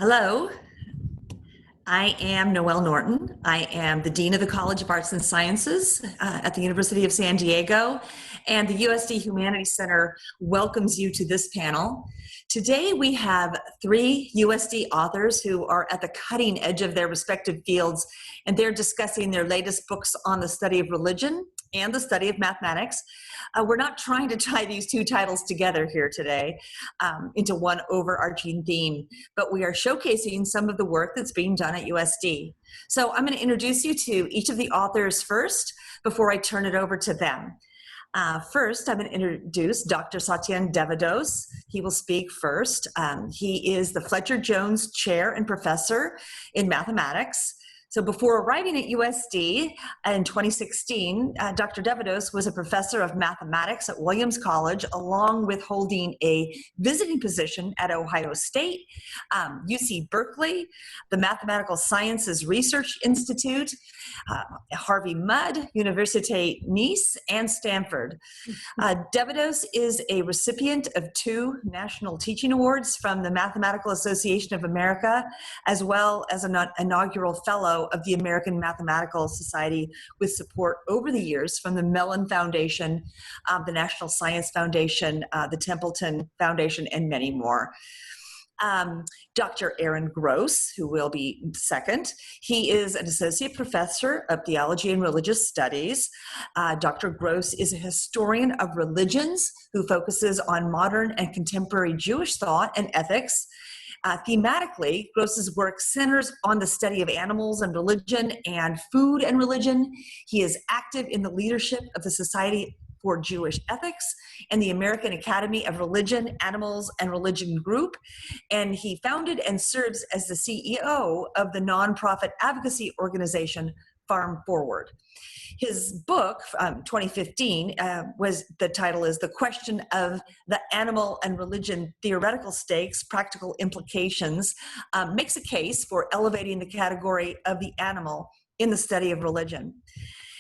Hello, I am Noelle Norton. I am the Dean of the College of Arts and Sciences at the University of San Diego, and the USD Humanities Center welcomes you to this panel. Today we have three USD authors who are at the cutting edge of their respective fields, and they're discussing their latest books on the study of religion and the study of mathematics. We're not trying to tie these two titles together here today into one overarching theme, but we are showcasing some of the work that's being done at USD. So I'm going to introduce you to each of the authors first before I turn it over to them. First, I'm going to introduce Dr. Satyan Devadoss. He will speak first. He is the Fletcher Jones Chair and Professor in Mathematics. So before arriving at USD in 2016, Dr. Devadoss was a professor of mathematics at Williams College, along with holding a visiting position at Ohio State, UC Berkeley, the Mathematical Sciences Research Institute, Harvey Mudd, Université Nice, and Stanford. Devadoss is a recipient of 2 National Teaching Awards from the Mathematical Association of America, as well as an inaugural fellow of the American Mathematical Society, with support over the years from the Merlin Foundation, the National Science Foundation, the Templeton Foundation, and many more. Dr. Aaron Gross, who will be second. He is an associate professor of theology and religious studies. Dr. Gross is a historian of religions who focuses on modern and contemporary Jewish thought and ethics. Thematically, Gross's work centers on the study of animals and religion and food and religion. He is active in the leadership of the Society for Jewish Ethics and the American Academy of Religion, Animals, and Religion group. And he founded and serves as the CEO of the nonprofit advocacy organization Farm Forward. His book, 2015, the title is The Question of the Animal and Religion Theoretical Stakes, Practical Implications, makes a case for elevating the category of the animal in the study of religion.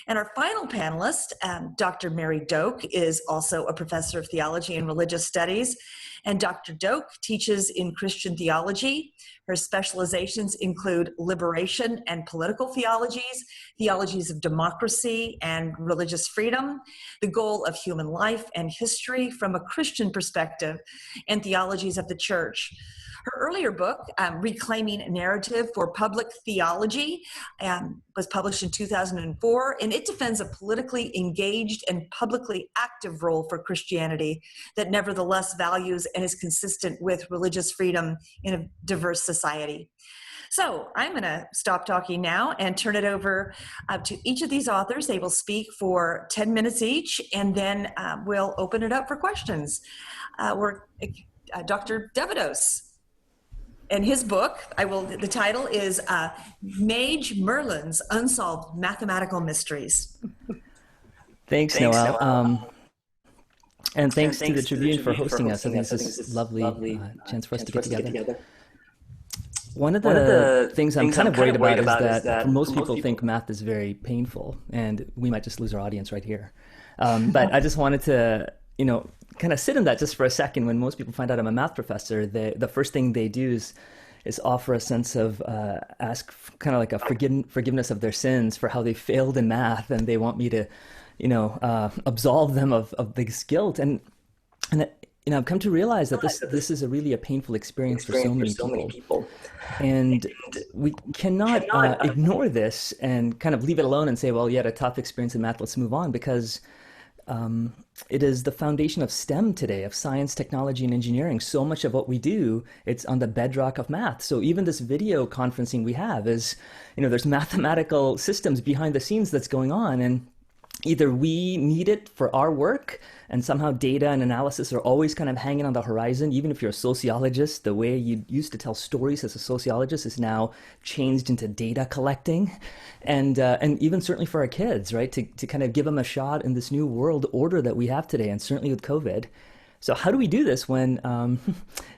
And our final panelist, Dr. Mary Doak, is also a professor of theology and religious studies. And Dr. Doak teaches in Christian theology. Her specializations include liberation and political theologies, theologies of democracy and religious freedom, the goal of human life and history from a Christian perspective, and theologies of the church. Her earlier book, Reclaiming a Narrative for Public Theology, was published in 2004, and it defends a politically engaged and publicly active role for Christianity that nevertheless values and is consistent with religious freedom in a diverse society. So I'm going to stop talking now and turn it over to each of these authors. They will speak for 10 minutes each, and then we'll open it up for questions. Dr. Devadoss. And his book, the title is Mage, Merlin's Unsolved Mathematical Mysteries. Thanks, Noelle. And thanks to the Tribune for hosting us. I think this is lovely chance for us to get together. One of the things I'm kind of worried about is that most people think math is very painful, and we might just lose our audience right here. But I just wanted to, kind of sit in that just for a second. When most people find out I'm a math professor, the first thing they do is offer a sense of ask kind of like a forgiveness of their sins for how they failed in math, and they want me to absolve them of this guilt. And I've come to realize that this is a painful experience for so many people. And we cannot ignore this and kind of leave it alone and say, well, you had a tough experience in math, let's move on, because it is the foundation of STEM today, of science, technology, and engineering. So much of what we do, it's on the bedrock of math. So even this video conferencing we have is, there's mathematical systems behind the scenes that's going on. And either we need it for our work, and somehow data and analysis are always kind of hanging on the horizon. Even if you're a sociologist, the way you used to tell stories as a sociologist is now changed into data collecting. And even certainly for our kids, right, to kind of give them a shot in this new world order that we have today, and certainly with COVID. So how do we do this when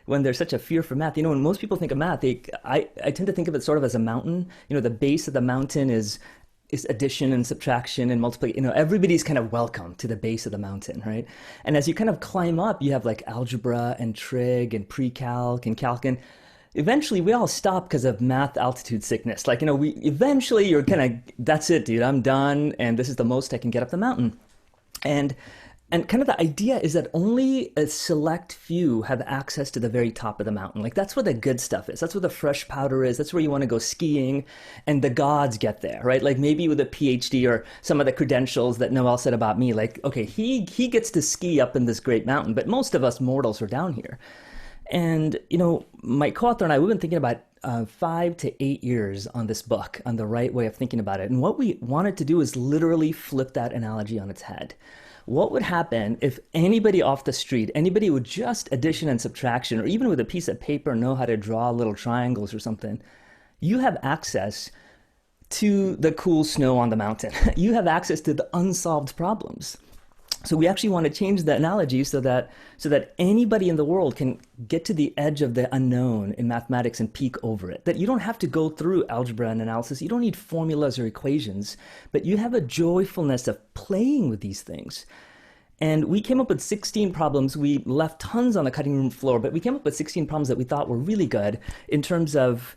there's such a fear for math? When most people think of math, I tend to think of it sort of as a mountain. The base of the mountain is addition and subtraction and multiplication. Everybody's kind of welcome to the base of the mountain, right? And as you kind of climb up, you have like algebra and trig and pre-calc and calc. And eventually we all stop because of math altitude sickness. Like, we eventually you're kind of, that's it, dude, I'm done. And this is the most I can get up the mountain. And kind of the idea is that only a select few have access to the very top of the mountain. Like, that's where the good stuff is. That's where the fresh powder is. That's where you want to go skiing, and the gods get there, right? Like, maybe with a PhD or some of the credentials that Noel said about me, like, okay, he gets to ski up in this great mountain, but most of us mortals are down here. And, my co-author and I, we've been thinking about 5 to 8 years on this book, on the right way of thinking about it. And what we wanted to do is literally flip that analogy on its head. What would happen if anybody off the street, anybody with just addition and subtraction, or even with a piece of paper know how to draw little triangles or something, you have access to the cool snow on the mountain. You have access to the unsolved problems. So we actually want to change the analogy so that anybody in the world can get to the edge of the unknown in mathematics and peek over it. That you don't have to go through algebra and analysis. You don't need formulas or equations, but you have a joyfulness of playing with these things. And we came up with 16 problems. We left tons on the cutting room floor, but we came up with 16 problems that we thought were really good in terms of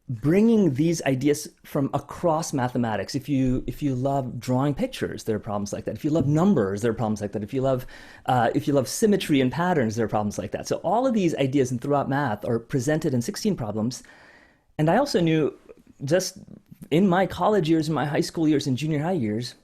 bringing these ideas from across mathematics. If you love drawing pictures, there are problems like that. If you love numbers, there are problems like that. If you love symmetry and patterns, there are problems like that. So all of these ideas and throughout math are presented in 16 problems. And I also knew, just in my college years, in my high school years and junior high years,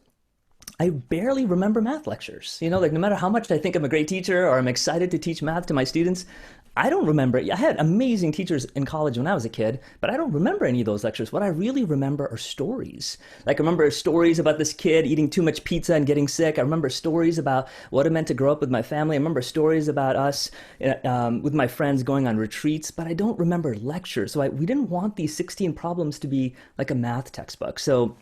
I barely remember math lectures. Like, no matter how much I think I'm a great teacher or I'm excited to teach math to my students, I don't remember it. I had amazing teachers in college when I was a kid, but I don't remember any of those lectures. What I really remember are stories. Like, I remember stories about this kid eating too much pizza and getting sick. I remember stories about what it meant to grow up with my family. I remember stories about us with my friends going on retreats, but I don't remember lectures. So we didn't want these 16 problems to be like a math textbook. So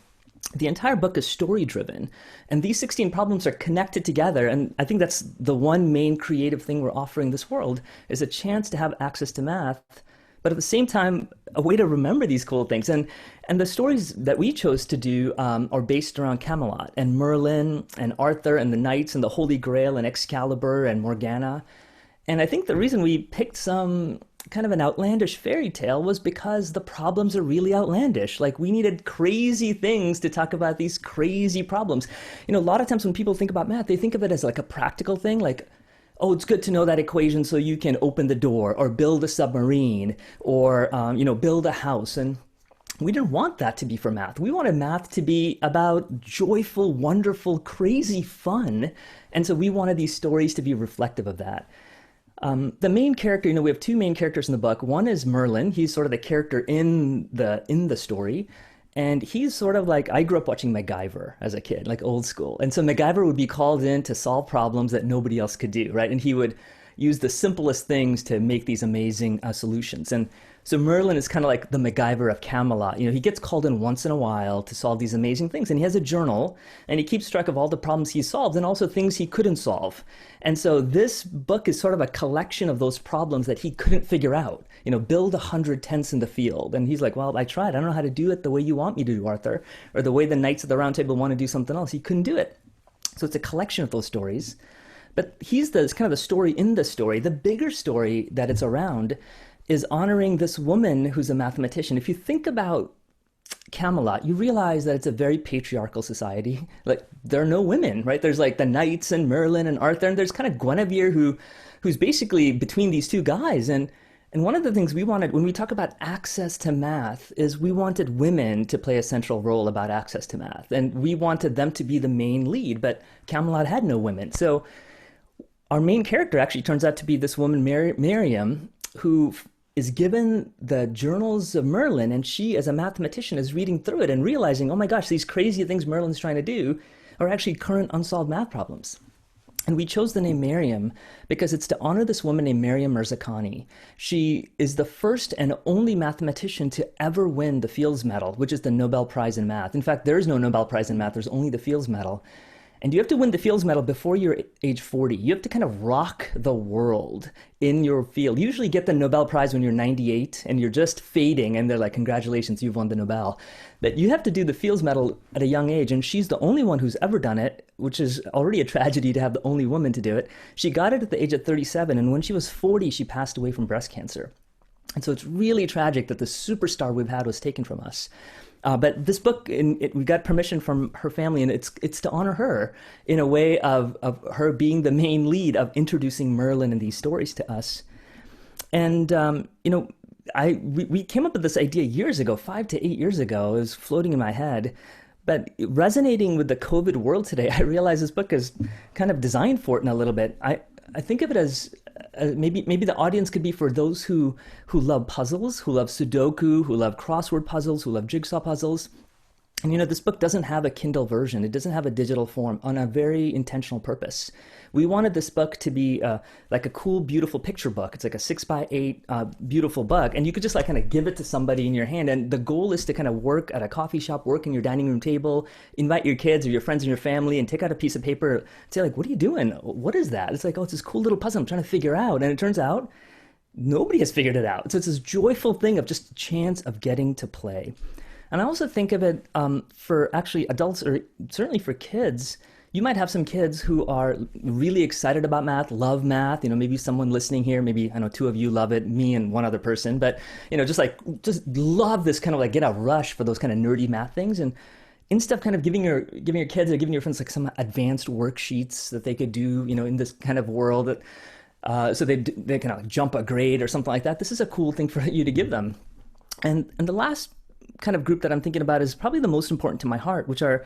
the entire book is story-driven, and these 16 problems are connected together, and I think that's the one main creative thing we're offering this world, is a chance to have access to math, but at the same time, a way to remember these cool things. And the stories that we chose to do are based around Camelot, and Merlin, and Arthur, and the Knights, and the Holy Grail, and Excalibur, and Morgana. And I think the reason we picked some kind of an outlandish fairy tale was because the problems are really outlandish. Like, we needed crazy things to talk about these crazy problems. A lot of times when people think about math, they think of it as like a practical thing, like, oh, it's good to know that equation so you can open the door or build a submarine or, build a house. And we didn't want that to be for math. We wanted math to be about joyful, wonderful, crazy fun. And so we wanted these stories to be reflective of that. The main character, we have two main characters in the book. One is Merlin. He's sort of the character in the story. And he's sort of like, I grew up watching MacGyver as a kid, like old school. And so MacGyver would be called in to solve problems that nobody else could do, right? And he would use the simplest things to make these amazing solutions. And so Merlin is kind of like the MacGyver of Camelot. He gets called in once in a while to solve these amazing things. And he has a journal, and he keeps track of all the problems he solved and also things he couldn't solve. And so this book is sort of a collection of those problems that he couldn't figure out. Build 100 tents in the field. And he's like, well, I tried. I don't know how to do it the way you want me to do, Arthur, or the way the Knights of the Round Table want to do something else. He couldn't do it. So it's a collection of those stories. But he's kind of the story in the story. The bigger story that it's around is honoring this woman who's a mathematician. If you think about Camelot, you realize that it's a very patriarchal society. Like, there are no women, right? There's like the Knights and Merlin and Arthur, and there's kind of Guinevere who's basically between these two guys. And one of the things we wanted when we talk about access to math is we wanted women to play a central role about access to math. And we wanted them to be the main lead, but Camelot had no women. So our main character actually turns out to be this woman, Miriam, who is given the journals of Merlin, and she, as a mathematician, is reading through it and realizing, oh my gosh, these crazy things Merlin's trying to do are actually current unsolved math problems. And we chose the name Miriam because it's to honor this woman named Miriam Mirzakhani. She is the first and only mathematician to ever win the Fields Medal, which is the Nobel Prize in Math. In fact, there is no Nobel Prize in Math, there's only the Fields Medal. And you have to win the Fields Medal before you're age 40. You have to kind of rock the world in your field. You usually get the Nobel Prize when you're 98 and you're just fading, and they're like, congratulations, you've won the Nobel. But you have to do the Fields Medal at a young age, and she's the only one who's ever done it, which is already a tragedy to have the only woman to do it. She got it at the age of 37, and when she was 40, she passed away from breast cancer. And so it's really tragic that the superstar we've had was taken from us. But this book, we got permission from her family, and it's to honor her in a way of her being the main lead of introducing Merlin and these stories to us. And we came up with this idea years ago, 5 to 8 years ago. It was floating in my head. But resonating with the COVID world today, I realize this book is kind of designed for it in a little bit. I think of it as maybe the audience could be for those who love puzzles, who love Sudoku, who love crossword puzzles, who love jigsaw puzzles. And this book doesn't have a Kindle version. It doesn't have a digital form on a very intentional purpose. We wanted this book to be like a cool, beautiful picture book. It's like a 6x8 beautiful book. And you could just like kind of give it to somebody in your hand. And the goal is to kind of work at a coffee shop, work in your dining room table, invite your kids or your friends and your family and take out a piece of paper and say like, what are you doing? What is that? It's like, oh, it's this cool little puzzle I'm trying to figure out. And it turns out nobody has figured it out. So it's this joyful thing of just a chance of getting to play. And I also think of it for actually adults, or certainly for kids. You might have some kids who are really excited about math, love math. Maybe someone listening here, maybe I know 2 of you love it, me and 1 other person, but just love this kind of like get a rush for those kind of nerdy math things. And instead of kind of giving your kids or giving your friends like some advanced worksheets that they could do, in this kind of world that so they kind of jump a grade or something like that. This is a cool thing for you to give them. And the last kind of group that I'm thinking about is probably the most important to my heart, which are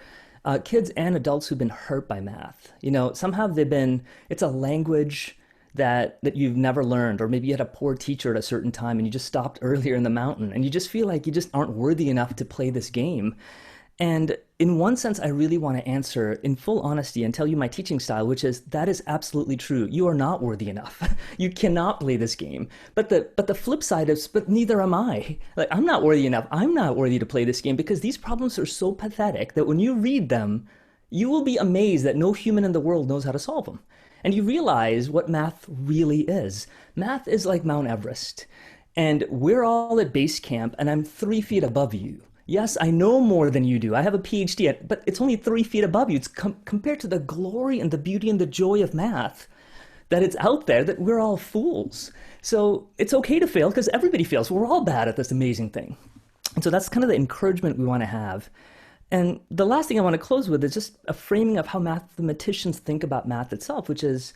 kids and adults who've been hurt by math. Somehow it's a language that you've never learned, or maybe you had a poor teacher at a certain time and you just stopped earlier in the mountain and you just feel like you just aren't worthy enough to play this game. And in one sense, I really want to answer in full honesty and tell you my teaching style, which is that is absolutely true. You are not worthy enough. You cannot play this game. But the flip side is, but neither am I. Like, I'm not worthy enough. I'm not worthy to play this game because these problems are so pathetic that when you read them, you will be amazed that no human in the world knows how to solve them. And you realize what math really is. Math is like Mount Everest. And we're all at base camp, and I'm 3 feet above you. Yes, I know more than you do. I have a PhD, but it's only 3 feet above you. It's compared to the glory and the beauty and the joy of math that it's out there, that we're all fools. So it's okay to fail because everybody fails. We're all bad at this amazing thing. And so that's kind of the encouragement we want to have. And the last thing I want to close with is just a framing of how mathematicians think about math itself, which is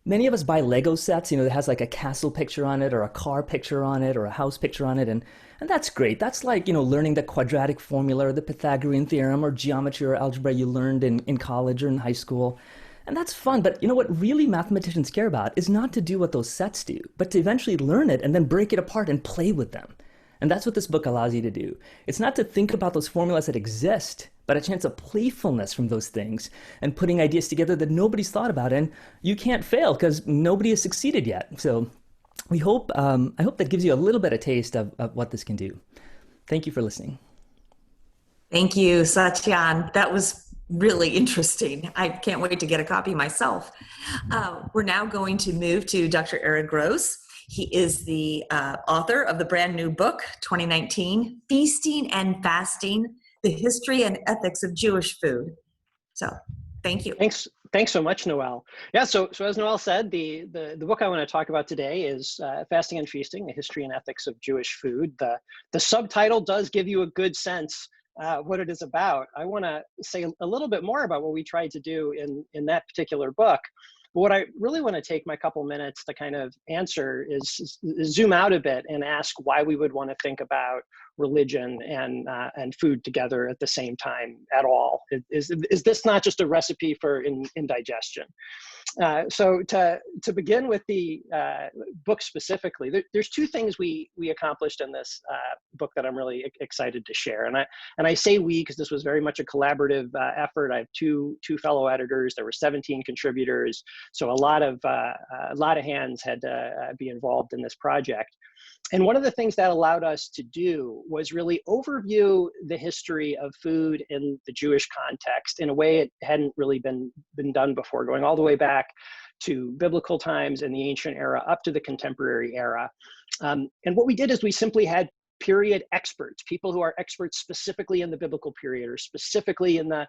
many of us buy Lego sets, that has like a castle picture on it or a car picture on it or a house picture on it. And that's great. That's like, learning the quadratic formula or the Pythagorean theorem or geometry or algebra you learned in college or in high school. And that's fun. But what really mathematicians care about is not to do what those sets do, but to eventually learn it and then break it apart and play with them. And that's what this book allows you to do. It's not to think about those formulas that exist, but a chance of playfulness from those things and putting ideas together that nobody's thought about. And you can't fail because nobody has succeeded yet. So I hope that gives you a little bit of taste of what this can do. Thank you for listening. Thank you, Satyan. That was really interesting. I can't wait to get a copy myself. We're now going to move to Dr. Aaron Gross. He is the author of the brand new book, 2019, Feasting and Fasting, The History and Ethics of Jewish Food. So thank you. Thanks so much, Noelle. Yeah, so as Noelle said, the book I want to talk about today is Fasting and Feasting, The History and Ethics of Jewish Food. The subtitle does give you a good sense what it is about. I want to say a little bit more about what we tried to do in that particular book. But what I really want to take my couple minutes to kind of answer is zoom out a bit and ask why we would want to think about religion and food together at the same time at all. Is this not just a recipe for indigestion? So to begin with the book specifically, there's 2 things we accomplished in this book that I'm really excited to share. And I say we because this was very much a collaborative effort. I have two fellow editors. There were 17 contributors, so a lot of hands had to be involved in this project. And one of the things that allowed us to do was really overview the history of food in the Jewish context in a way it hadn't really been done before, going all the way back to biblical times and the ancient era up to the contemporary era. And what we did is we simply had period experts, people who are experts specifically in the biblical period or specifically in the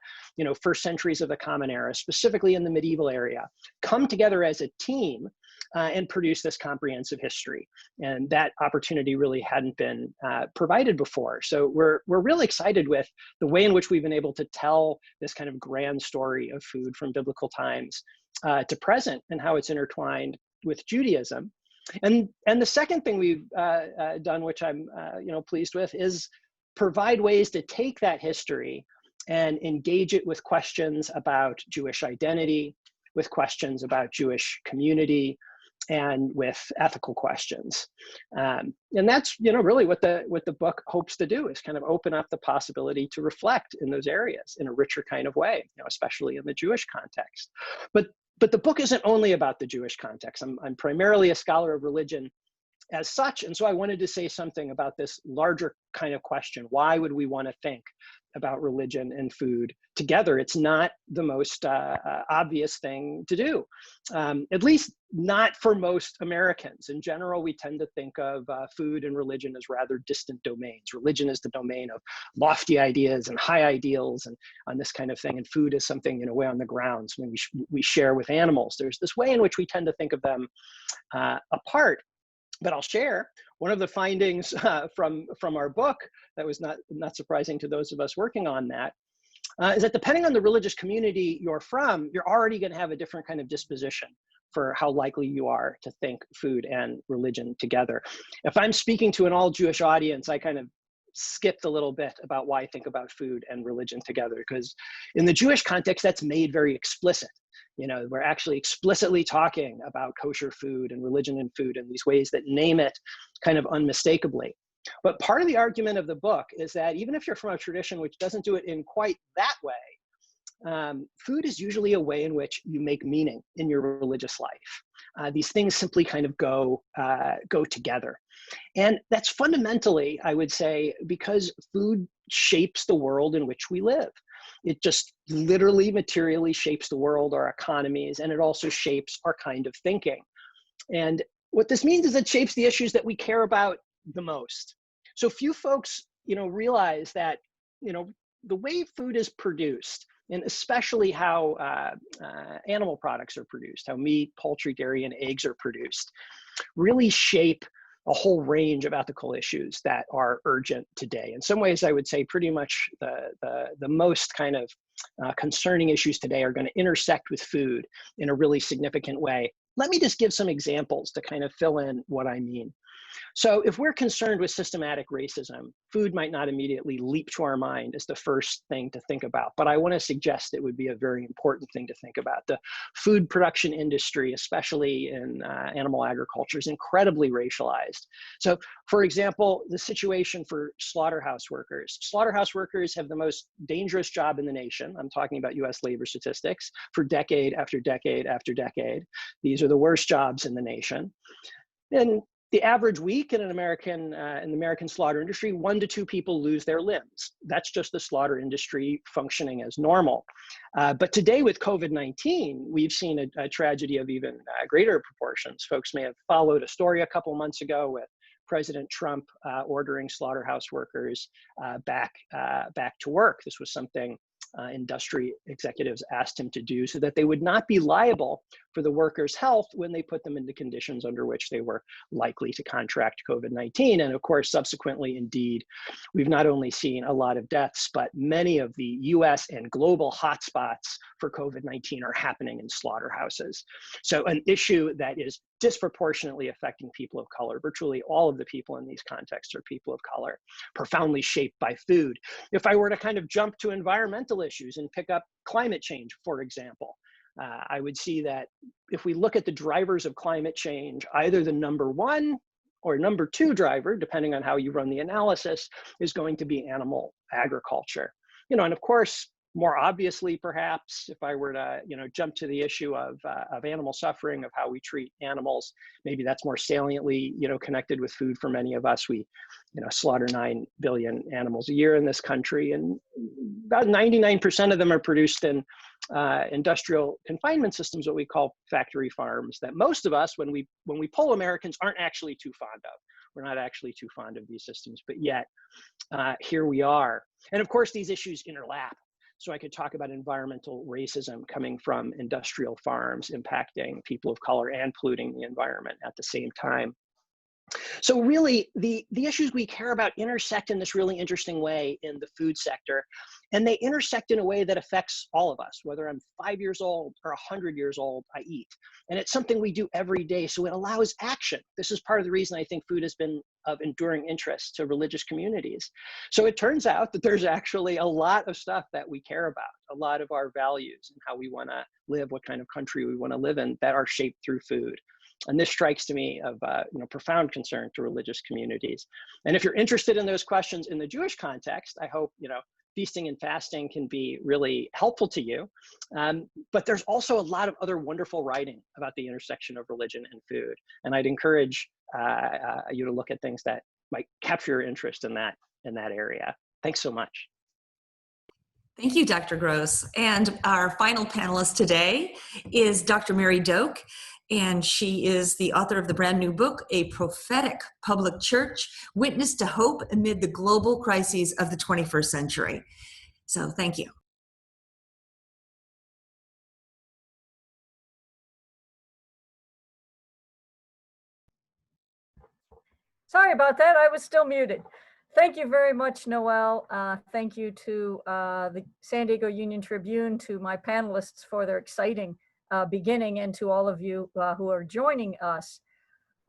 first centuries of the Common Era, specifically in the medieval area, come together as a team and produce this comprehensive history. And that opportunity really hadn't been provided before. So we're really excited with the way in which we've been able to tell this kind of grand story of food from biblical times to present, and how it's intertwined with Judaism. And the second thing we've done, which I'm pleased with, is provide ways to take that history and engage it with questions about Jewish identity, with questions about Jewish community, and with ethical questions. And that's really what the book hopes to do, is kind of open up the possibility to reflect in those areas in a richer kind of way, especially in the Jewish context. But the book isn't only about the Jewish context. I'm primarily a scholar of religion as such, and so I wanted to say something about this larger kind of question. Why would we want to think about religion and food together? It's not the most obvious thing to do, at least not for most Americans. In general, we tend to think of food and religion as rather distant domains. Religion is the domain of lofty ideas and high ideals and on this kind of thing, and food is something way on the ground, something we share with animals. There's this way in which we tend to think of them apart. But I'll share one of the findings from our book that was not surprising to those of us working on that, is that depending on the religious community you're from, you're already going to have a different kind of disposition for how likely you are to think food and religion together. If I'm speaking to an all-Jewish audience, I kind of skipped a little bit about why I think about food and religion together, because in the Jewish context, that's made very explicit. We're actually explicitly talking about kosher food and religion and food in these ways that name it kind of unmistakably. But part of the argument of the book is that even if you're from a tradition which doesn't do it in quite that way, food is usually a way in which you make meaning in your religious life. These things simply kind of go together. And that's fundamentally, I would say, because food shapes the world in which we live. It just literally materially shapes the world, our economies, and it also shapes our kind of thinking. And what this means is it shapes the issues that we care about the most. So few folks, realize that, the way food is produced, and especially how animal products are produced, how meat, poultry, dairy, and eggs are produced, really shape a whole range of ethical issues that are urgent today. In some ways, I would say pretty much the most kind of concerning issues today are going to intersect with food in a really significant way. Let me just give some examples to kind of fill in what I mean. So if we're concerned with systematic racism, food might not immediately leap to our mind as the first thing to think about, but I want to suggest it would be a very important thing to think about. The food production industry, especially in animal agriculture, is incredibly racialized. So for example, the situation for slaughterhouse workers. Slaughterhouse workers have the most dangerous job in the nation. I'm talking about US labor statistics for decade after decade after decade. These are the worst jobs in the nation. And the average week in the American slaughter industry, 1 to 2 people lose their limbs. That's just the slaughter industry functioning as normal. But today with COVID-19, we've seen a tragedy of even greater proportions. Folks may have followed a story a couple months ago with President Trump ordering slaughterhouse workers back to work. This was something industry executives asked him to do so that they would not be liable for the workers' health when they put them into conditions under which they were likely to contract COVID-19. And of course, subsequently, indeed, we've not only seen a lot of deaths, but many of the US and global hotspots for COVID-19 are happening in slaughterhouses. So an issue that is disproportionately affecting people of color. Virtually all of the people in these contexts are people of color, profoundly shaped by food. If I were to kind of jump to environmental issues and pick up climate change, for example, I would see that if we look at the drivers of climate change, either the number 1 or number 2 driver, depending on how you run the analysis, is going to be animal agriculture. And of course, more obviously, perhaps, if I were to, jump to the issue of animal suffering, of how we treat animals, maybe that's more saliently, connected with food for many of us. We, slaughter 9 billion animals a year in this country, and about 99% of them are produced in industrial confinement systems, what we call factory farms, that most of us, when we poll Americans, aren't actually too fond of. We're not actually too fond of these systems, but yet here we are. And of course, these issues interlap. so I could talk about environmental racism coming from industrial farms impacting people of color and polluting the environment at the same time. So really, the issues we care about intersect in this really interesting way in the food sector. And they intersect in a way that affects all of us. Whether I'm 5 years old or 100 years old, I eat. And it's something we do every day. So it allows action. This is part of the reason I think food has been of enduring interest to religious communities. So it turns out that there's actually a lot of stuff that we care about, a lot of our values and how we want to live, what kind of country we want to live in, that are shaped through food. And this strikes to me of profound concern to religious communities. And if you're interested in those questions in the Jewish context, I hope feasting and fasting can be really helpful to you. But there's also a lot of other wonderful writing about the intersection of religion and food. And I'd encourage you to look at things that might capture your interest in that area. Thanks so much. Thank you, Dr. Gross. And our final panelist today is Dr. Mary Doak, and she is the author of the brand new book, A Prophetic Public Church, Witness to Hope Amid the Global Crises of the 21st Century. So thank you. Sorry about that, I was still muted. Thank you very much, Noel. Thank you to the San Diego Union-Tribune, to my panelists for their exciting beginning, and to all of you who are joining us.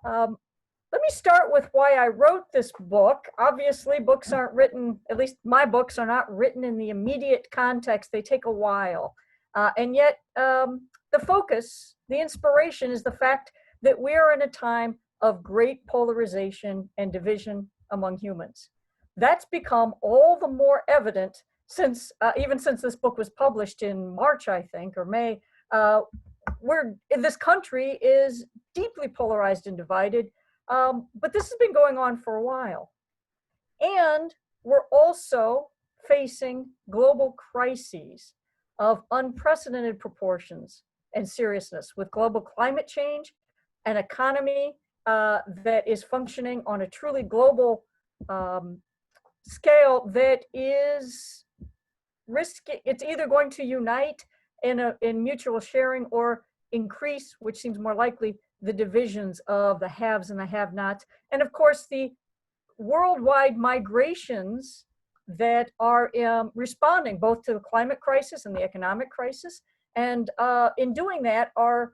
Let me start with why I wrote this book. Obviously, books aren't written, at least my books are not written in the immediate context. They take a while. And yet the focus, the inspiration is the fact that we are in a time of great polarization and division among humans. That's become all the more evident since, even since this book was published in March, I think, or May. This country is deeply polarized and divided, but this has been going on for a while. And we're also facing global crises of unprecedented proportions and seriousness, with global climate change, an economy that is functioning on a truly global scale that is risky. It's either going to unite in mutual sharing or increase, which seems more likely, the divisions of the haves and the have-nots. And of course, the worldwide migrations that are responding both to the climate crisis and the economic crisis. And in doing that are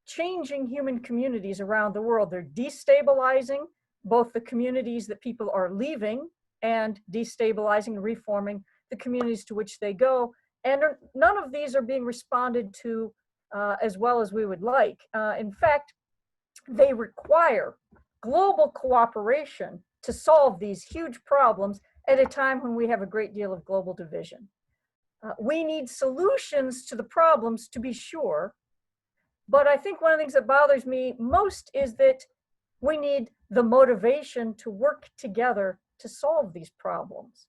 changing human communities around the world. They're destabilizing both the communities that people are leaving and destabilizing and reforming the communities to which they go. And none of these are being responded to as well as we would like. In fact, they require global cooperation to solve these huge problems at a time when we have a great deal of global division. We need solutions to the problems, to be sure, but I think one of the things that bothers me most is that we need the motivation to work together to solve these problems.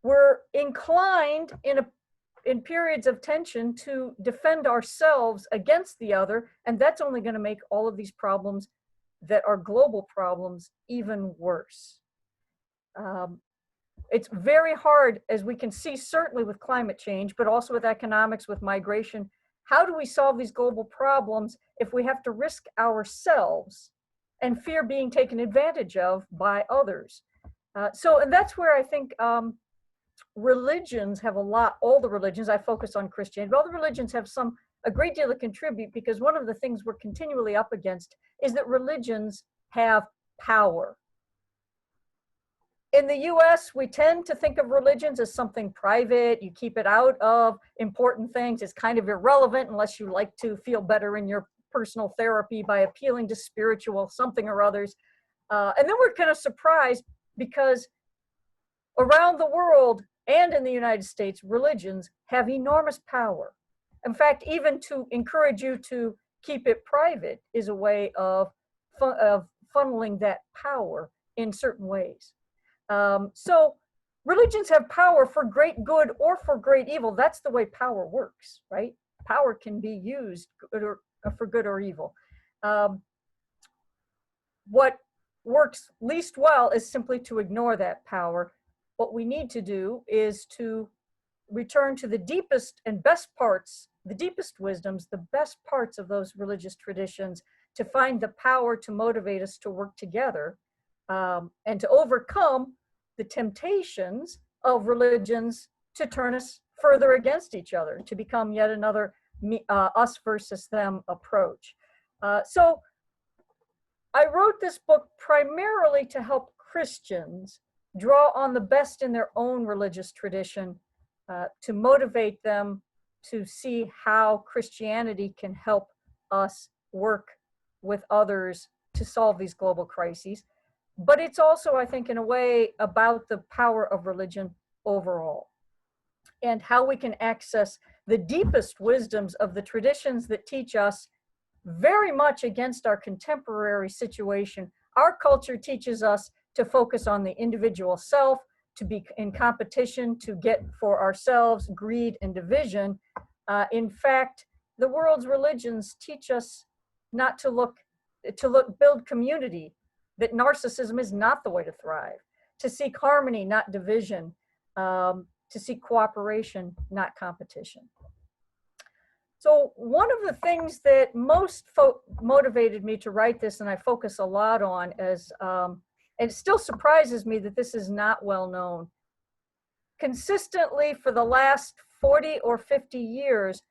We're inclined in periods of tension to defend ourselves against the other, and that's only going to make all of these problems that are global problems even worse. It's very hard, as we can see, certainly with climate change, but also with economics, with migration. How do we solve these global problems if we have to risk ourselves and fear being taken advantage of by others? And that's where I think religions have a lot, all the religions, I focus on Christianity, but all the religions have a great deal to contribute, because one of the things we're continually up against is that religions have power. In the US, we tend to think of religions as something private. You keep it out of important things. It's kind of irrelevant unless you like to feel better in your personal therapy by appealing to spiritual something or others. And then we're kind of surprised because around the world and in the United States, religions have enormous power. In fact, even to encourage you to keep it private is a way of funneling that power in certain ways. So religions have power for great good or for great evil. That's the way power works, right? Power can be used for good or evil. What works least well is simply to ignore that power. What we need to do is to return to the deepest and best parts, the deepest wisdoms, the best parts of those religious traditions to find the power to motivate us to work together and to overcome the temptations of religions to turn us further against each other, to become yet another us versus them approach. So I wrote this book primarily to help Christians draw on the best in their own religious tradition to motivate them to see how Christianity can help us work with others to solve these global crises. But it's also, I think, in a way, about the power of religion overall and how we can access the deepest wisdoms of the traditions that teach us very much against our contemporary situation. Our culture teaches us to focus on the individual self, to be in competition, to get for ourselves greed and division. In fact, the world's religions teach us not to build community, that narcissism is not the way to thrive, to seek harmony, not division, to seek cooperation, not competition. So one of the things that most motivated me to write this, and I focus a lot on, is, and it still surprises me that this is not well known. Consistently for the last 40 or 50 years,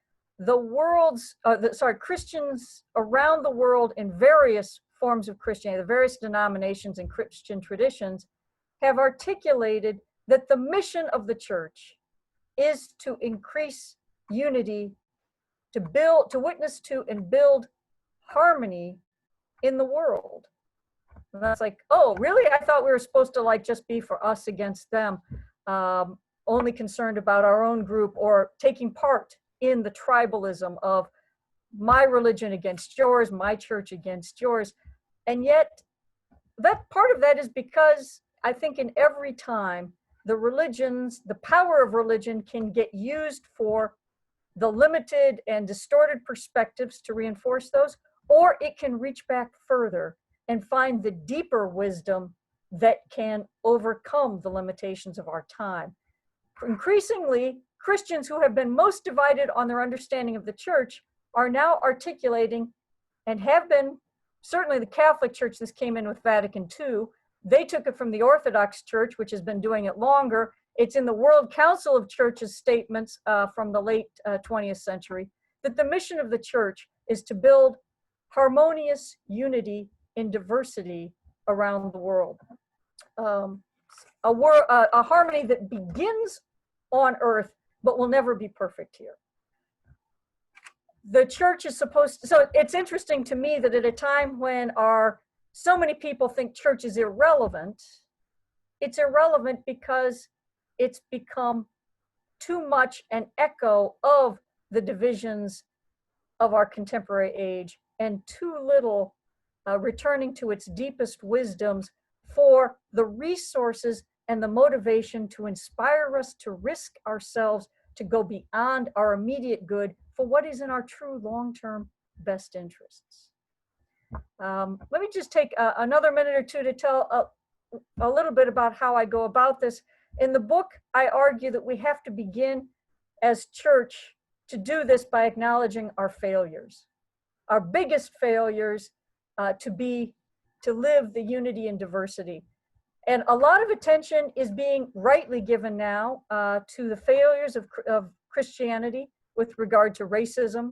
Christians around the world in various forms of Christianity, the various denominations and Christian traditions, have articulated that the mission of the church is to increase unity, to witness to and build harmony in the world. And that's like, oh, really? I thought we were supposed to like just be for us against them, only concerned about our own group or taking part in the tribalism of my religion against yours, my church against yours. And yet, that part of that is because I think in every time the power of religion can get used for the limited and distorted perspectives to reinforce those, or it can reach back further and find the deeper wisdom that can overcome the limitations of our time. Increasingly, Christians who have been most divided on their understanding of the church are now articulating, and have been, certainly the Catholic Church, this came in with Vatican II, they took it from the Orthodox Church, which has been doing it longer. It's in the World Council of Churches statements from the late 20th century, that the mission of the church is to build harmonious unity in diversity around the world. A harmony that begins on earth, but will never be perfect here. The church is supposed to, so it's interesting to me that at a time when so many people think church is irrelevant, it's irrelevant because it's become too much an echo of the divisions of our contemporary age and too little returning to its deepest wisdoms for the resources and the motivation to inspire us to risk ourselves, to go beyond our immediate good for what is in our true long-term best interests. Let me just take another minute or two to tell a little bit about how I go about this. In the book, I argue that we have to begin as church to do this by acknowledging our failures, our biggest failures to live the unity and diversity. And a lot of attention is being rightly given now to the failures of Christianity with regard to racism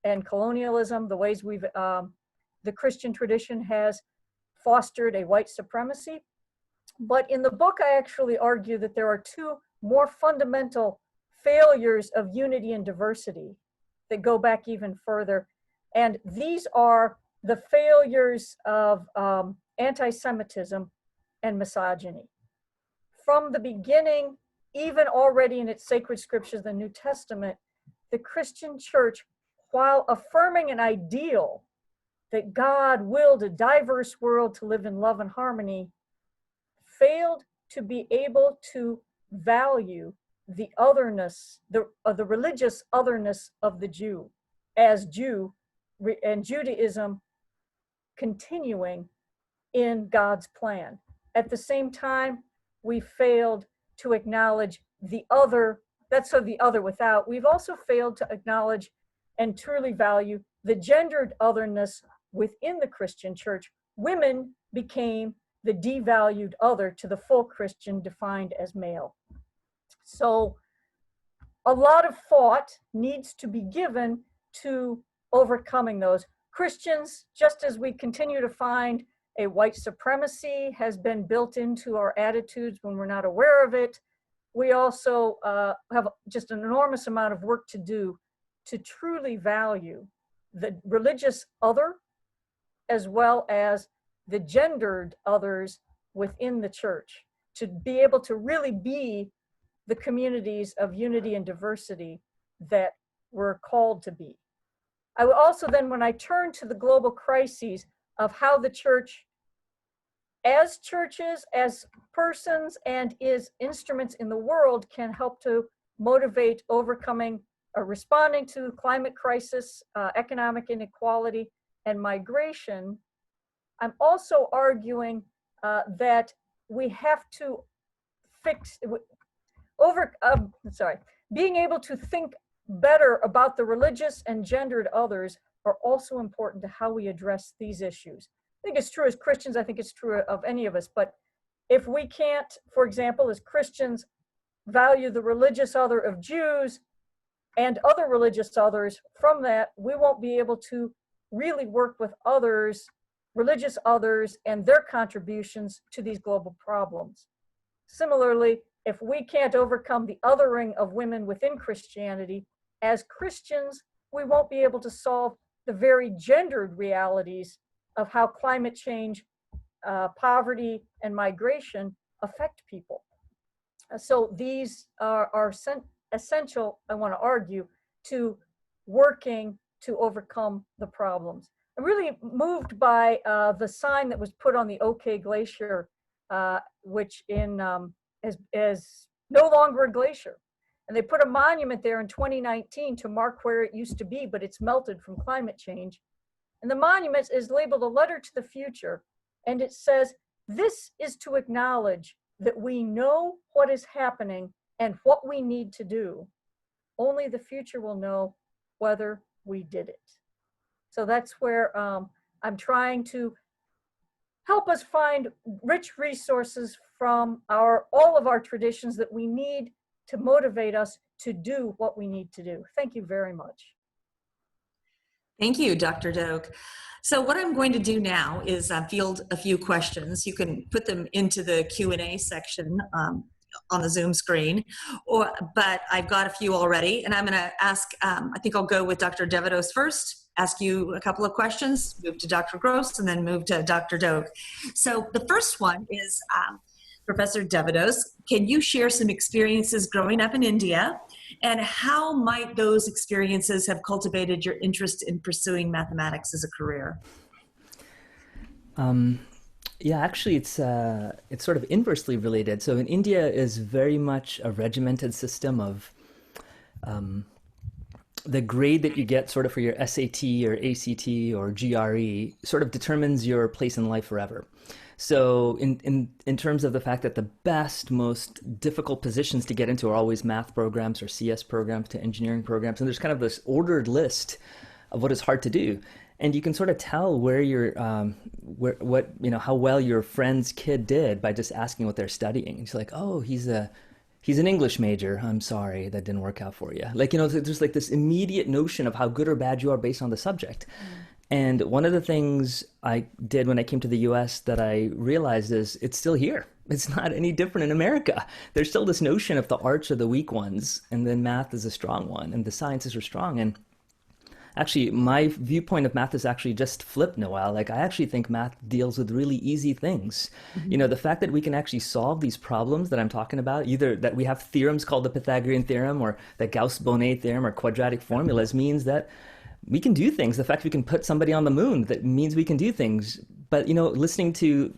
and colonialism, the ways the Christian tradition has fostered a white supremacy. But in the book, I actually argue that there are two more fundamental failures of unity and diversity that go back even further. And these are the failures of anti-Semitism and misogyny. From the beginning, even already in its sacred scriptures, the New Testament, the Christian church, while affirming an ideal that God willed a diverse world to live in love and harmony, failed to be able to value the otherness, the religious otherness of the Jew as Jew, and Judaism continuing in God's plan. At the same time, we failed to acknowledge the other that's so the other without. We've also failed to acknowledge and truly value the gendered otherness within the Christian church. Women became the devalued other to the full Christian defined as male. So a lot of thought needs to be given to overcoming those. Christians, just as we continue to find a white supremacy has been built into our attitudes when we're not aware of it, we also have just an enormous amount of work to do to truly value the religious other as well as the gendered others within the church, to be able to really be the communities of unity and diversity that we're called to be. I would also then, when I turn to the global crises of how the church, as churches, as persons, and as instruments in the world can help to motivate overcoming or responding to climate crisis, economic inequality, and migration, I'm also arguing that we have to being able to think better about the religious and gendered others are also important to how we address these issues. I think it's true as Christians, I think it's true of any of us, but if we can't, for example, as Christians, value the religious other of Jews and other religious others, from that, we won't be able to really work with others, religious others, and their contributions to these global problems. Similarly, if we can't overcome the othering of women within Christianity, as Christians, we won't be able to solve the very gendered realities of how climate change, poverty, and migration affect people. So these are essential, I want to argue, to working to overcome the problems. I'm really moved by the sign that was put on the OK Glacier, which is no longer a glacier. And they put a monument there in 2019 to mark where it used to be, but it's melted from climate change. And the monument is labeled A Letter to the Future. And it says, this is to acknowledge that we know what is happening and what we need to do. Only the future will know whether we did it. So that's where I'm trying to help us find rich resources from all of our traditions that we need to motivate us to do what we need to do. Thank you very much. Thank you, Dr. Doak. So what I'm going to do now is field a few questions. You can put them into the Q&A section on the Zoom screen, but I've got a few already, and I'm going to ask, I think I'll go with Dr. Devadoss first, ask you a couple of questions, move to Dr. Gross, and then move to Dr. Doak. So the first one is, Professor Devadoss, can you share some experiences growing up in India, and how might those experiences have cultivated your interest in pursuing mathematics as a career? Yeah, actually, it's sort of inversely related. So in India is very much a regimented system of the grade that you get sort of for your SAT or ACT or GRE sort of determines your place in life forever. So in terms of the fact that the best, most difficult positions to get into are always math programs or CS programs to engineering programs, and there's kind of this ordered list of what is hard to do. And you can sort of tell where you're, how well your friend's kid did by just asking what they're studying. It's like, oh, he's an English major. I'm sorry, that didn't work out for you. Like, there's like this immediate notion of how good or bad you are based on the subject. And one of the things I did when I came to the US that I realized is it's still here. It's not any different in America. There's still this notion of the arts are the weak ones, and then math is a strong one, and the sciences are strong. And actually, my viewpoint of math is actually just flipped, Noelle. Like, I actually think math deals with really easy things. Mm-hmm. The fact that we can actually solve these problems that I'm talking about, either that we have theorems called the Pythagorean theorem or the Gauss-Bonnet theorem or quadratic formulas, means that we can do things. The fact we can put somebody on the moon, that means we can do things. But, listening to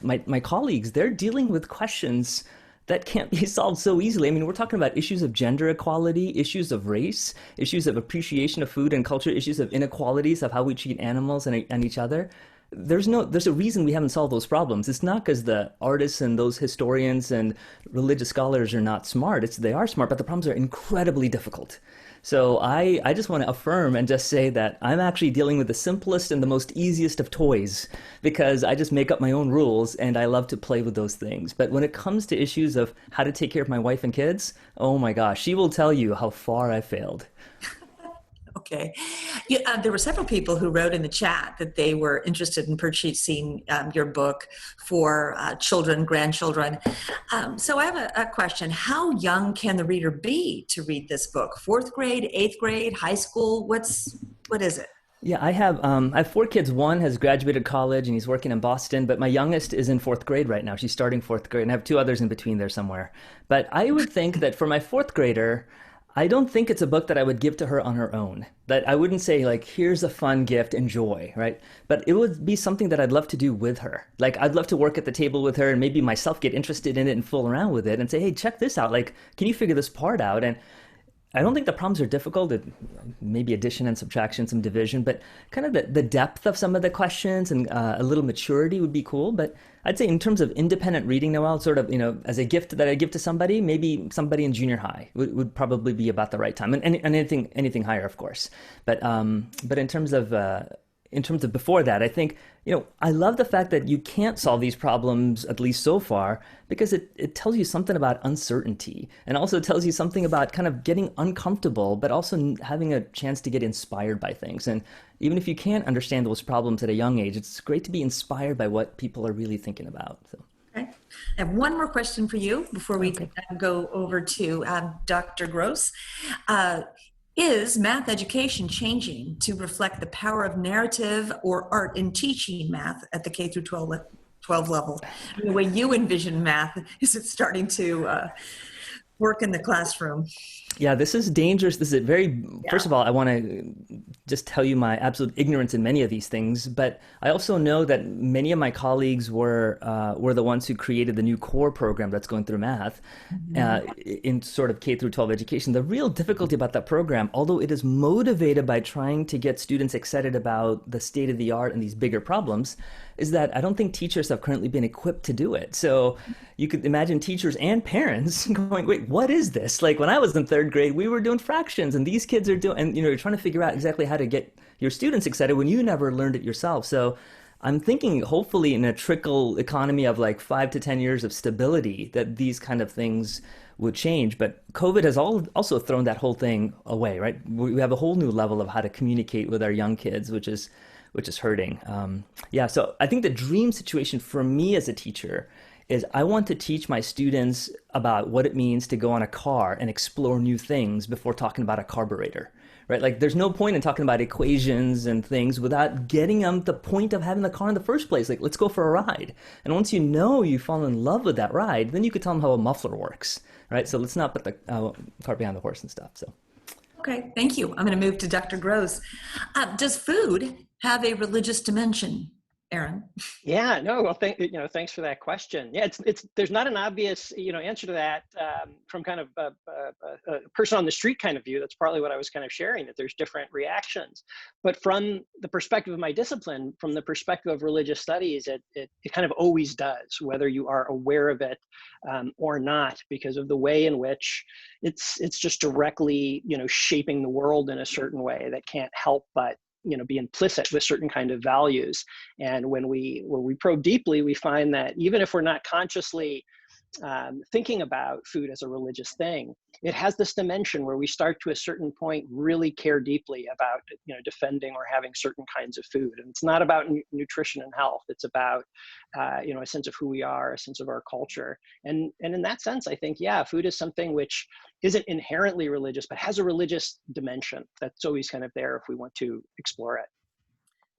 my colleagues, they're dealing with questions that can't be solved so easily. I mean, we're talking about issues of gender equality, issues of race, issues of appreciation of food and culture, issues of inequalities of how we treat animals and each other. there's a reason we haven't solved those problems. It's not because the artists and those historians and religious scholars are not smart. They are smart, but the problems are incredibly difficult. So I just want to affirm and just say that I'm actually dealing with the simplest and the most easiest of toys, because I just make up my own rules and I love to play with those things. But when it comes to issues of how to take care of my wife and kids, oh my gosh, she will tell you how far I failed. Okay. There were several people who wrote in the chat that they were interested in purchasing your book for children, grandchildren. So I have a question. How young can the reader be to read this book? Fourth grade, eighth grade, high school? What is it? Yeah, I have 4 kids. One has graduated college and he's working in Boston, but my youngest is in 4th grade right now. She's starting 4th grade, and I have 2 others in between there somewhere. But I would think that for my 4th grader, I don't think it's a book that I would give to her on her own. That I wouldn't say like, here's a fun gift, enjoy, right? But it would be something that I'd love to do with her. Like, I'd love to work at the table with her and maybe myself get interested in it and fool around with it and say, hey, check this out. Like, can you figure this part out? And I don't think the problems are difficult. Maybe addition and subtraction, some division, but kind of the depth of some of the questions and a little maturity would be cool. But I'd say in terms of independent reading, Noel, sort of, as a gift that I give to somebody, maybe somebody in junior high would probably be about the right time, and anything higher, of course. But in terms of before that, I think, I love the fact that you can't solve these problems, at least so far, because it tells you something about uncertainty, and also tells you something about kind of getting uncomfortable, but also having a chance to get inspired by things. And even if you can't understand those problems at a young age, it's great to be inspired by what people are really thinking about. So. Okay. I have one more question for you before we go over to Dr. Gross. Is math education changing to reflect the power of narrative or art in teaching math at the K through 12 level? The way you envision math, is it starting to work in the classroom? Yeah, this is dangerous. This is first of all, I want to just tell you my absolute ignorance in many of these things, but I also know that many of my colleagues were the ones who created the new core program that's going through math in sort of K through 12 education. The real difficulty about that program, although it is motivated by trying to get students excited about the state of the art and these bigger problems, is that I don't think teachers have currently been equipped to do it. So you could imagine teachers and parents going, wait, what is this? Like, when I was in 3rd grade, we were doing fractions, and these kids are doing, and you're trying to figure out exactly how to get your students excited when you never learned it yourself. So I'm thinking, hopefully in a trickle economy of like 5 to 10 years of stability, that these kind of things would change. But COVID has also thrown that whole thing away, right? We have a whole new level of how to communicate with our young kids, which is hurting. So I think the dream situation for me as a teacher is I want to teach my students about what it means to go on a car and explore new things before talking about a carburetor, right? Like, there's no point in talking about equations and things without getting them the point of having the car in the first place. Like, let's go for a ride. And once you fall in love with that ride, then you could tell them how a muffler works, right? So let's not put the cart behind the horse and stuff. So. Okay, thank you. I'm going to move to Dr. Gross. Does food have a religious dimension, Aaron? Yeah, no, well, thanks for that question. Yeah, there's not an obvious, answer to that from kind of a person on the street kind of view. That's partly what I was kind of sharing, that there's different reactions. But from the perspective of my discipline, from the perspective of religious studies, it kind of always does, whether you are aware of it or not, because of the way in which it's just directly, shaping the world in a certain way that can't help but be implicit with certain kind of values. And when we probe deeply, we find that even if we're not consciously thinking about food as a religious thing, it has this dimension where we start to a certain point really care deeply about defending or having certain kinds of food. And it's not about nutrition and health. It's about a sense of who we are, a sense of our culture. And in that sense, I think, food is something which isn't inherently religious, but has a religious dimension that's always kind of there if we want to explore it.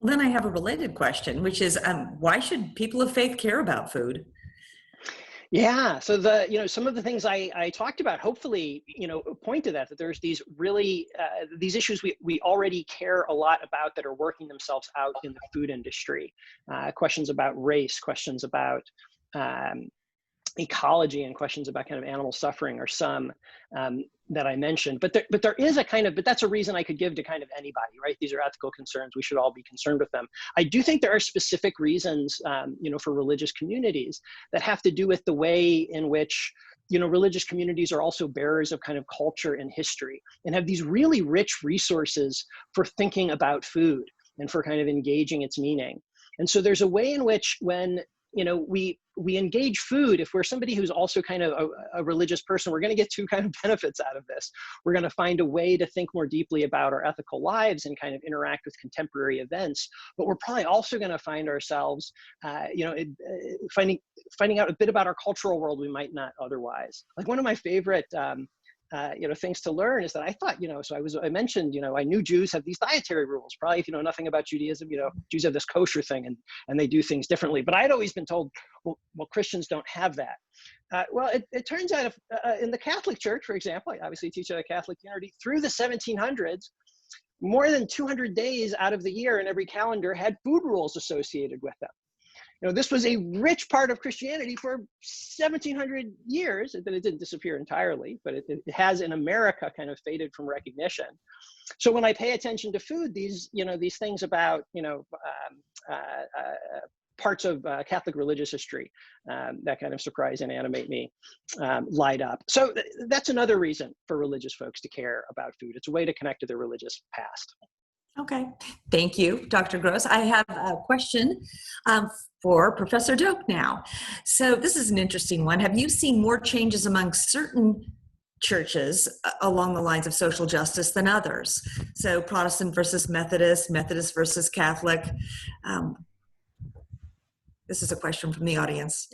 Well, then I have a related question, which is, why should people of faith care about food? Yeah, so some of the things I talked about, hopefully, point to that there's these really, these issues we already care a lot about that are working themselves out in the food industry. Questions about race, questions about ecology and questions about kind of animal suffering are some that I mentioned, but there is a kind of, but that's a reason I could give to kind of anybody, right? These are ethical concerns. We should all be concerned with them. I do think there are specific reasons, for religious communities that have to do with the way in which, religious communities are also bearers of kind of culture and history and have these really rich resources for thinking about food and for kind of engaging its meaning. And so there's a way in which when, we engage food, if we're somebody who's also kind of a religious person, we're going to get two kind of benefits out of this. We're going to find a way to think more deeply about our ethical lives and kind of interact with contemporary events. But we're probably also going to find ourselves, finding out a bit about our cultural world we might not otherwise. Like one of my favorite things to learn is that I thought, I mentioned, I knew Jews have these dietary rules. Probably if you know nothing about Judaism, Jews have this kosher thing and they do things differently. But I'd always been told, well, Christians don't have that. Well, it turns out in the Catholic Church, for example, I obviously teach at a Catholic community, through the 1700s, more than 200 days out of the year in every calendar had food rules associated with them. This was a rich part of Christianity for 1700 years. That it didn't disappear entirely, but it has in America kind of faded from recognition. So when I pay attention to food, these things about, parts of Catholic religious history that kind of surprise and animate me light up. So that's another reason for religious folks to care about food. It's a way to connect to their religious past. Okay, thank you, Dr. Gross. I have a question for Professor Doak now. So this is an interesting one. Have you seen more changes among certain churches along the lines of social justice than others? So Protestant versus Methodist, Methodist versus Catholic. This is a question from the audience.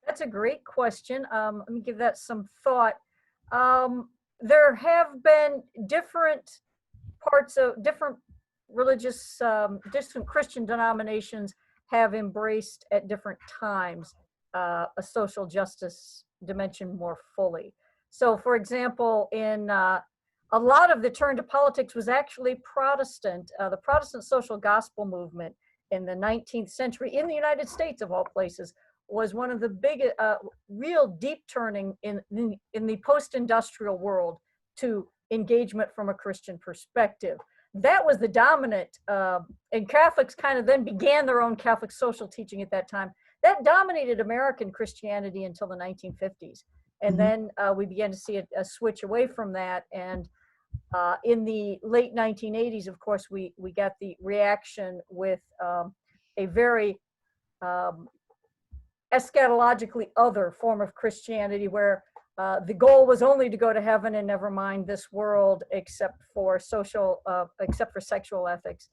That's a great question. Let me give that some thought. There have been different parts of different religious, different Christian denominations have embraced at different times a social justice dimension more fully. So for example, in a lot of the turn to politics was actually Protestant. The Protestant social gospel movement in the 19th century in the United States, of all places, was one of the big, real deep turning in the post-industrial world to engagement from a Christian perspective. That was the dominant, and Catholics kind of then began their own Catholic social teaching at that time. That dominated American Christianity until the 1950s. And then we began to see a switch away from that. And in the late 1980s, of course, we got the reaction with a very eschatologically other form of Christianity where the goal was only to go to heaven and never mind this world, except for sexual ethics.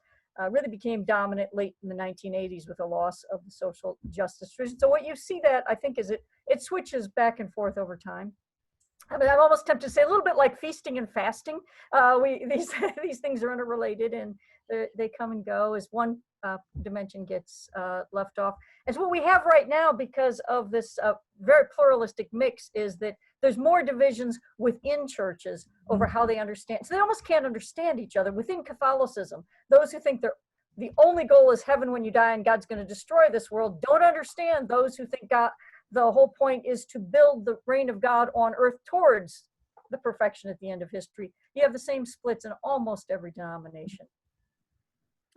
Really became dominant late in the 1980s with the loss of the social justice tradition. So what you see that, I think, is it switches back and forth over time. I mean, I'm almost tempted to say a little bit like feasting and fasting. These things are interrelated and they come and go as one dimension gets left off. And so what we have right now, because of this very pluralistic mix, is that there's more divisions within churches over how they understand. So they almost can't understand each other. Within Catholicism, those who think the only goal is heaven when you die and God's going to destroy this world don't understand those who think the whole point is to build the reign of God on earth towards the perfection at the end of history. You have the same splits in almost every denomination.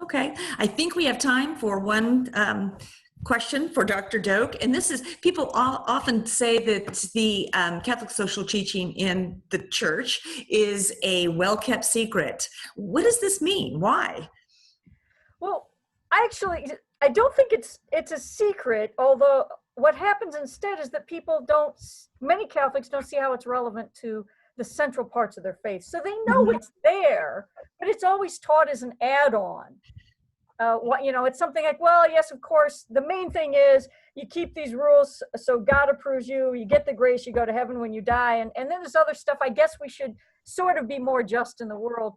Okay, I think we have time for one question for Dr. Doak. And this is, people often say that the Catholic social teaching in the church is a well-kept secret. What does this mean? Why? Well, I don't think it's a secret, although what happens instead is that many Catholics don't see how it's relevant to the central parts of their faith. So they know it's there, but it's always taught as an add-on. It's something like, well, yes, of course, the main thing is you keep these rules so God approves you, you get the grace, you go to heaven when you die. And then there's other stuff. I guess we should sort of be more just in the world.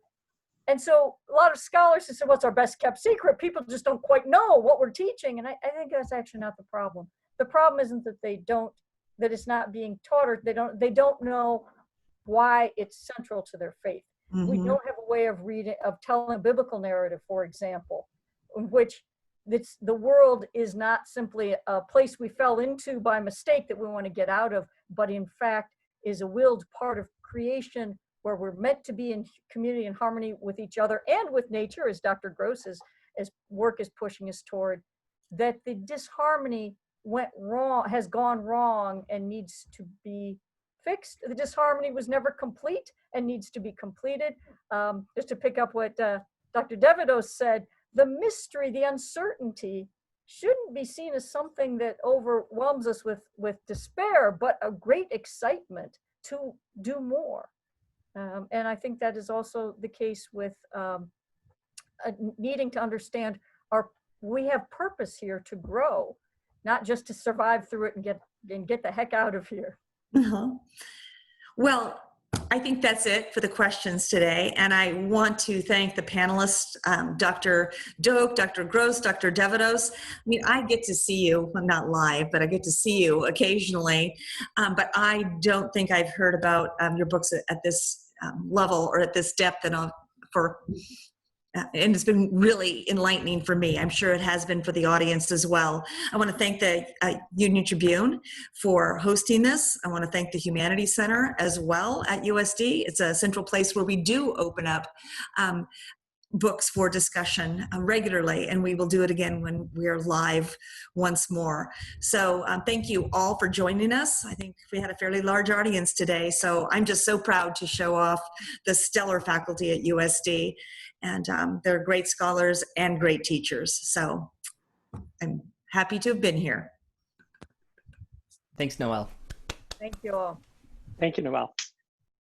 And so a lot of scholars have said, what's our best kept secret? People just don't quite know what we're teaching. And I think that's actually not the problem. The problem isn't that it's not being taught, or they don't know why it's central to their faith. We don't have a way of telling a biblical narrative, for example, in which the world is not simply a place we fell into by mistake that we want to get out of, but in fact is a willed part of creation where we're meant to be in community and harmony with each other and with nature, as Dr. Gross's work is pushing us toward, that the disharmony went wrong, has gone wrong, and needs to be fixed. The disharmony was never complete and needs to be completed. Just to pick up what Dr. Devadoss said, the mystery, the uncertainty shouldn't be seen as something that overwhelms us with despair, but a great excitement to do more. And I think that is also the case with needing to understand we have purpose here to grow, not just to survive through it and get the heck out of here. Uh-huh. Well, I think that's it for the questions today. And I want to thank the panelists, Dr. Doak, Dr. Gross, Dr. Devadoss. I mean, I get to see you, well, not live, but I get to see you occasionally. But I don't think I've heard about your books at this level or at this depth and it's been really enlightening for me. I'm sure it has been for the audience as well. I want to thank the Union-Tribune for hosting this. I want to thank the Humanities Center as well at USD. It's a central place where we do open up books for discussion regularly, and we will do it again when we are live once more. So thank you all for joining us. I think we had a fairly large audience today, so I'm just so proud to show off the stellar faculty at USD, and they're great scholars and great teachers. So I'm happy to have been here. Thanks, Noelle. Thank you all. Thank you, Noelle.